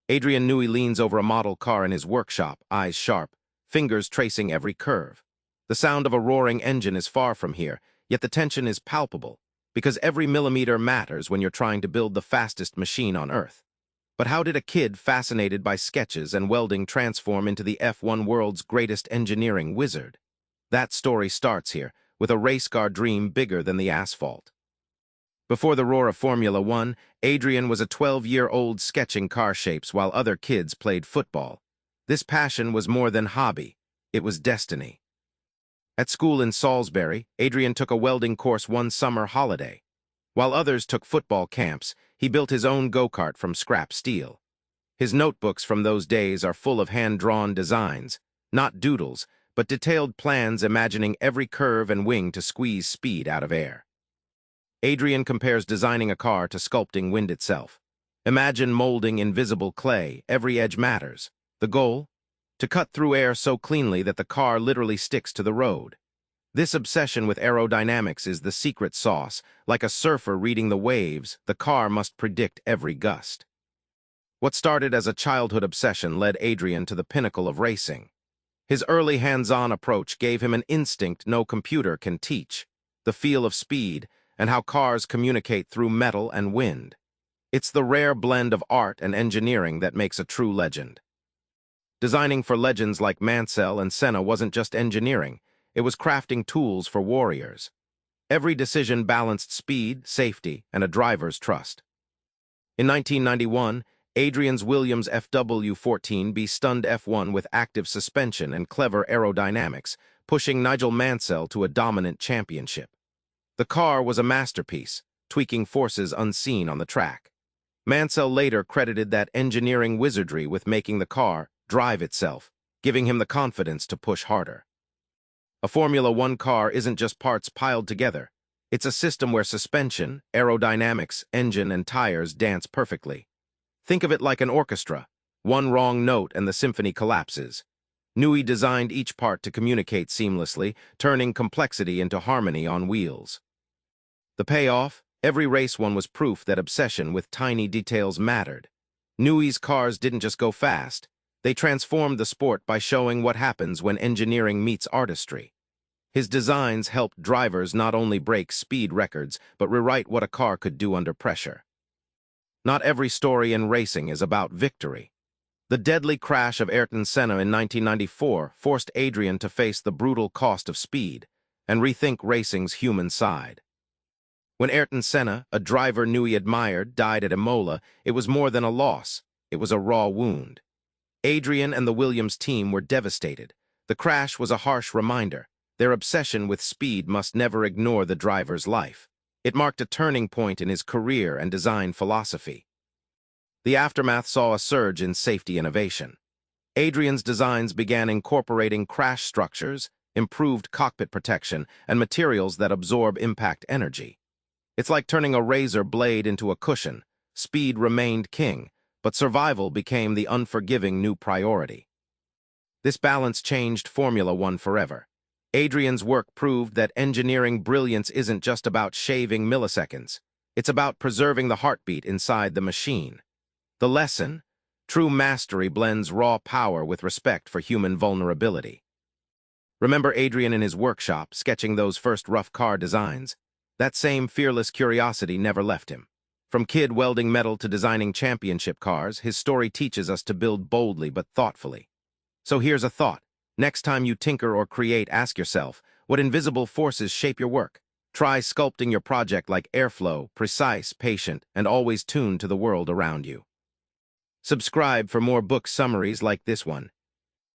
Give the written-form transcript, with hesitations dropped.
Adrian Newey leans over a model car in his workshop, eyes sharp, fingers tracing every curve. The sound of a roaring engine is far from here, yet the tension is palpable, because every millimeter matters when you're trying to build the fastest machine on Earth. But how did a kid fascinated by sketches and welding transform into the F1 world's greatest engineering wizard? That story starts here, with a race car dream bigger than the asphalt. Before the roar of Formula One, Adrian was a 12-year-old sketching car shapes while other kids played football. This passion was more than hobby, it was destiny. At school in Salisbury, Adrian took a welding course one summer holiday. While others took football camps, he built his own go-kart from scrap steel. His notebooks from those days are full of hand-drawn designs, not doodles, but detailed plans imagining every curve and wing to squeeze speed out of air. Adrian compares designing a car to sculpting wind itself. Imagine molding invisible clay, every edge matters. The goal? To cut through air so cleanly that the car literally sticks to the road. This obsession with aerodynamics is the secret sauce. Like a surfer reading the waves, the car must predict every gust. What started as a childhood obsession led Adrian to the pinnacle of racing. His early hands-on approach gave him an instinct no computer can teach, the feel of speed, and how cars communicate through metal and wind. It's the rare blend of art and engineering that makes a true legend. Designing for legends like Mansell and Senna wasn't just engineering, it was crafting tools for warriors. Every decision balanced speed, safety, and a driver's trust. In 1991, Adrian's Williams FW14B stunned F1 with active suspension and clever aerodynamics, pushing Nigel Mansell to a dominant championship. The car was a masterpiece, tweaking forces unseen on the track. Mansell later credited that engineering wizardry with making the car drive itself, giving him the confidence to push harder. A Formula One car isn't just parts piled together. It's a system where suspension, aerodynamics, engine, and tires dance perfectly. Think of it like an orchestra. One wrong note and the symphony collapses. Newey designed each part to communicate seamlessly, turning complexity into harmony on wheels. The payoff? Every race one was proof that obsession with tiny details mattered. Newey's cars didn't just go fast. They transformed the sport by showing what happens when engineering meets artistry. His designs helped drivers not only break speed records, but rewrite what a car could do under pressure. Not every story in racing is about victory. The deadly crash of Ayrton Senna in 1994 forced Adrian to face the brutal cost of speed and rethink racing's human side. When Ayrton Senna, a driver Newey admired, died at Imola, it was more than a loss. It was a raw wound. Adrian and the Williams team were devastated. The crash was a harsh reminder. Their obsession with speed must never ignore the driver's life. It marked a turning point in his career and design philosophy. The aftermath saw a surge in safety innovation. Adrian's designs began incorporating crash structures, improved cockpit protection, and materials that absorb impact energy. It's like turning a razor blade into a cushion. Speed remained king, but survival became the unforgiving new priority. This balance changed Formula One forever. Adrian's work proved that engineering brilliance isn't just about shaving milliseconds. It's about preserving the heartbeat inside the machine. The lesson? True mastery blends raw power with respect for human vulnerability. Remember Adrian in his workshop, sketching those first rough car designs? That same fearless curiosity never left him. From kid welding metal to designing championship cars, his story teaches us to build boldly but thoughtfully. So here's a thought. Next time you tinker or create, ask yourself, what invisible forces shape your work? Try sculpting your project like airflow, precise, patient, and always tuned to the world around you. Subscribe for more book summaries like this one.